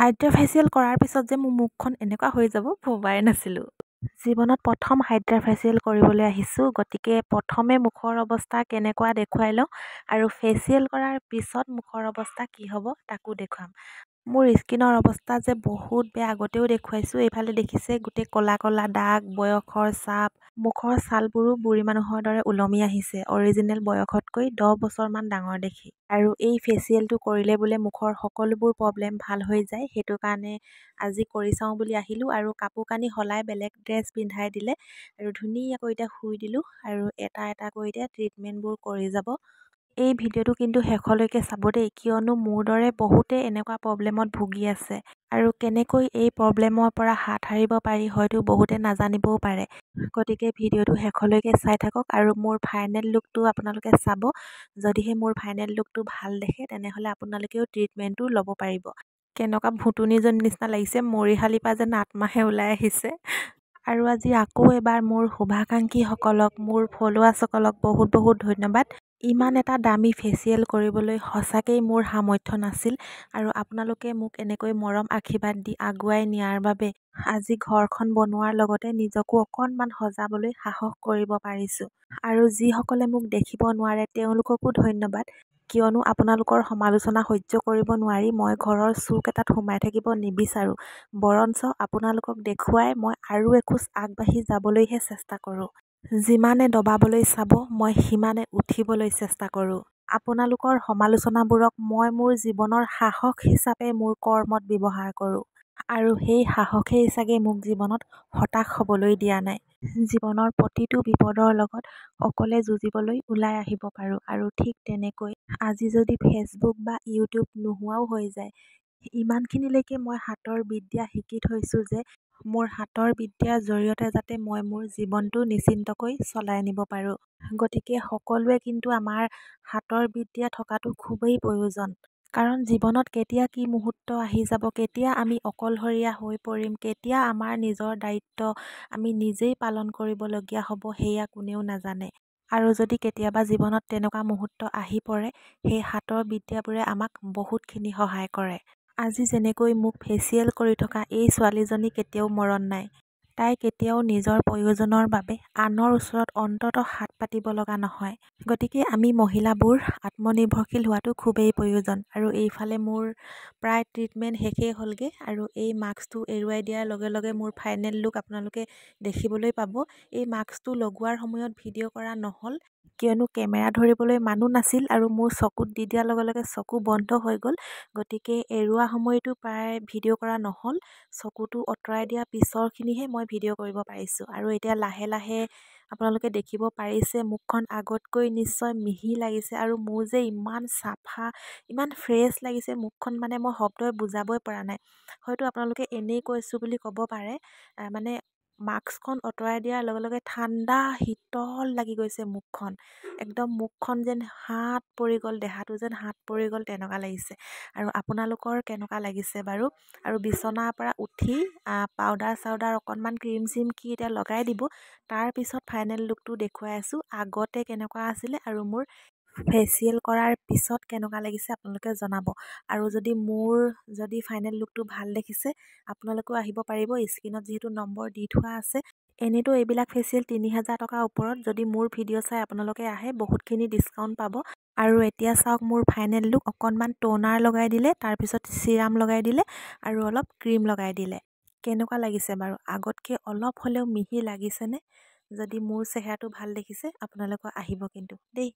Hydra facial কৰাৰ পিছত যে মোৰ মুখখন এনেকুৱা হৈ যাব ভবাই নাছিলোঁ। জীৱনত প্ৰথম হাইড্ৰা ফেচিয়েল কৰিবলৈ আহিছোঁ, গতিকে প্ৰথমে মুখৰ অৱস্থা কেনেকুৱা দেখুৱাই লওঁ আৰু ফেচিয়েল কৰাৰ পিছত মুখৰ অৱস্থা কি হ'ব তাকো দেখুৱাম। মোৰ স্কিনৰ অৱস্থা যে বহুত বেয়া, আগতেও দেখুৱাইছোঁ। এইফালে দেখিছে গোটেই ক'লা ক'লা দাগ, বয়সৰ ছাপ, মুখৰ ছালবোৰো বুঢ়ী মানুহৰ দৰে ওলমি আহিছে, অৰিজিনেল বয়সতকৈ 10 বছৰমান ডাঙৰ দেখি। আৰু এই ফেচিয়েলটো কৰিলে বোলে মুখৰ সকলোবোৰ প্ৰব্লেম ভাল হৈ যায়, সেইটো কাৰণে আজি কৰি চাওঁ বুলি আহিলোঁ। আৰু কাপোৰ কানি সলাই বেলেগ ড্ৰেছ পিন্ধাই দিলে আৰু ধুনীয়াকৈ এতিয়া শুই দিলোঁ আৰু এটা এটাকৈ এতিয়া ট্ৰিটমেণ্টবোৰ কৰি যাব। এই ভিডিঅ'টো কিন্তু শেষলৈকে চাব দেই, কিয়নো মোৰ দৰে বহুতে এনেকুৱা প্ৰব্লেমত ভুগি আছে আৰু কেনেকৈ এই প্ৰব্লেমৰ পৰা হাত সাৰিব পাৰি হয়তো বহুতে নাজানিবও পাৰে। গতিকে ভিডিঅ'টো শেষলৈকে চাই থাকক আৰু মোৰ ফাইনেল লুকটো আপোনালোকে চাব। যদিহে মোৰ ফাইনেল লুকটো ভাল দেখে তেনেহ'লে আপোনালোকেও ট্ৰিটমেণ্টটো ল'ব পাৰিব। কেনেকুৱা ভুতুনিজনী নিচিনা লাগিছে, মৰিশালিৰ পৰা যেন আত্মাহে ওলাই আহিছে। আৰু আজি আকৌ এবাৰ মোৰ শুভাকাংক্ষীসকলক, মোৰ ফলোৱাৰ্ছসকলক বহুত বহুত ধন্যবাদ। ইমান এটা দামী ফেচিয়েল কৰিবলৈ সঁচাকেই মোৰ সামৰ্থ্য নাছিল আৰু আপোনালোকে মোক এনেকৈ মৰম আশীৰ্বাদ দি আগুৱাই নিয়াৰ বাবে আজি ঘৰখন বনোৱাৰ লগতে নিজকো অকণমান সজাবলৈ সাহস কৰিব পাৰিছোঁ। আৰু যিসকলে মোক দেখিব নোৱাৰে তেওঁলোককো ধন্যবাদ, কিয়নো আপোনালোকৰ সমালোচনা সহ্য কৰিব নোৱাৰি মই ঘৰৰ চুক এটাত সোমাই থাকিব নিবিচাৰোঁ, বৰঞ্চ আপোনালোকক দেখুৱাই মই আৰু এখোজ আগবাঢ়ি যাবলৈহে চেষ্টা কৰোঁ। যিমানে দবাবলৈ চাব মই সিমানে উঠিবলৈ চেষ্টা কৰোঁ। আপোনালোকৰ সমালোচনাবোৰক মই মোৰ জীৱনৰ সাহস হিচাপে মোৰ কৰ্মত ব্যৱহাৰ কৰোঁ আৰু সেই সাহসেই চাগে মোক জীৱনত হতাশ হ'বলৈ দিয়া নাই। জীৱনৰ প্ৰতিটো বিপদৰ লগত অকলে যুঁজিবলৈ ওলাই আহিব পাৰোঁ আৰু ঠিক তেনেকৈ আজি যদি ফেচবুক বা ইউটিউব নোহোৱাও হৈ যায়, ইমানখিনিলৈকে মই হাতৰ বিদ্যা শিকি থৈছোঁ যে মোৰ হাতৰ বিদ্যাৰ জৰিয়তে যাতে মই মোৰ জীৱনটো নিশ্চিন্তকৈ চলাই নিব পাৰোঁ। গতিকে সকলোৱে কিন্তু আমাৰ হাতৰ বিদ্যা থকাটো খুবেই প্ৰয়োজন। কাৰণ জীৱনত কেতিয়া কি মুহূৰ্ত আহি যাব, কেতিয়া আমি অকলশৰীয়া হৈ পৰিম, কেতিয়া আমাৰ নিজৰ দায়িত্ব আমি নিজেই পালন কৰিবলগীয়া হ'ব সেয়া কোনেও নাজানে। আৰু যদি কেতিয়াবা জীৱনত তেনেকুৱা মুহূৰ্ত আহি পৰে, সেই হাতৰ বিদ্যাবোৰে আমাক বহুতখিনি সহায় কৰে। আজি যেনেকৈ মোক ফেচিয়েল কৰি থকা এই ছোৱালীজনী কেতিয়াও মৰণ নাই। তাই কেতিয়াও নিজৰ প্ৰয়োজনৰ বাবে আনৰ ওচৰত অন্ততঃ হাত পাতিব লগা নহয়। গতিকে আমি মহিলাবোৰ আত্মনিৰ্ভৰশীল হোৱাটো খুবেই প্ৰয়োজন। আৰু এইফালে মোৰ প্ৰায় ট্ৰিটমেণ্ট শেষেই হ'লগৈ আৰু এই মাস্কটো এৰুৱাই দিয়াৰ লগে লগে মোৰ ফাইনেল লুক আপোনালোকে দেখিবলৈ পাব। এই মাস্কটো লগোৱাৰ সময়ত ভিডিঅ' কৰা নহ'ল, কিয়নো কেমেৰা ধৰিবলৈ মানুহ নাছিল আৰু মোৰ চকুত দি দিয়াৰ লগে লগে চকু বন্ধ হৈ গ'ল। গতিকে এৰুৱা সময়তো প্ৰায় ভিডিঅ' কৰা নহ'ল, চকুটো আঁতৰাই দিয়া পিছৰখিনিহে মই ভিডিঅ' কৰিব পাৰিছোঁ। আৰু এতিয়া লাহে লাহে আপোনালোকে দেখিব পাৰিছে মুখখন আগতকৈ নিশ্চয় মিহি লাগিছে আৰু মোৰ যে ইমান চাফা, ইমান ফ্ৰেছ লাগিছে মুখখন, মানে মই শব্দই বুজাবই পৰা নাই। হয়তো আপোনালোকে এনেই কৈছোঁ বুলি ক'ব পাৰে, মানে মাস্কখন আঁতৰাই দিয়াৰ লগে লগে ঠাণ্ডা শীতল লাগি গৈছে মুখখন। একদম মুখখন যেন হাত পৰি গ'ল, দেহাটো যেন হাত পৰি গ'ল তেনেকুৱা লাগিছে। আৰু আপোনালোকৰ কেনেকুৱা লাগিছে বাৰু? আৰু বিচনাৰ পৰা উঠি পাউডাৰ চাউডাৰ অকণমান ক্ৰীম চিম কি এতিয়া লগাই দিব, তাৰপিছত ফাইনেল লুকটো দেখুৱাই আছোঁ। আগতে কেনেকুৱা আছিলে আৰু মোৰ ফেচিয়েল কৰাৰ পিছত কেনেকুৱা লাগিছে আপোনালোকে জনাব। আৰু মোৰ ফাইনেল লুকটো ভাল দেখিছে আপোনালোকেও আহিব পাৰিব, স্ক্ৰীনত যিহেতু নম্বৰ দি থোৱা আছে। এনেইতো এইবিলাক ফেচিয়েল 3000 টকাৰ ওপৰত, যদি মোৰ ভিডিঅ' চাই আপোনালোকে আহে বহুতখিনি ডিছকাউণ্ট পাব। আৰু এতিয়া চাওক মোৰ ফাইনেল লুক, অকণমান টোনাৰ লগাই দিলে, তাৰপিছত চিৰাম লগাই দিলে আৰু অলপ ক্ৰীম লগাই দিলে। কেনেকুৱা লাগিছে বাৰু? আগতকৈ অলপ হ'লেও মিহি লাগিছেনে? যদি মোৰ চেহেৰাটো ভাল দেখিছে আপোনালোকে আহিব কিন্তু দেই।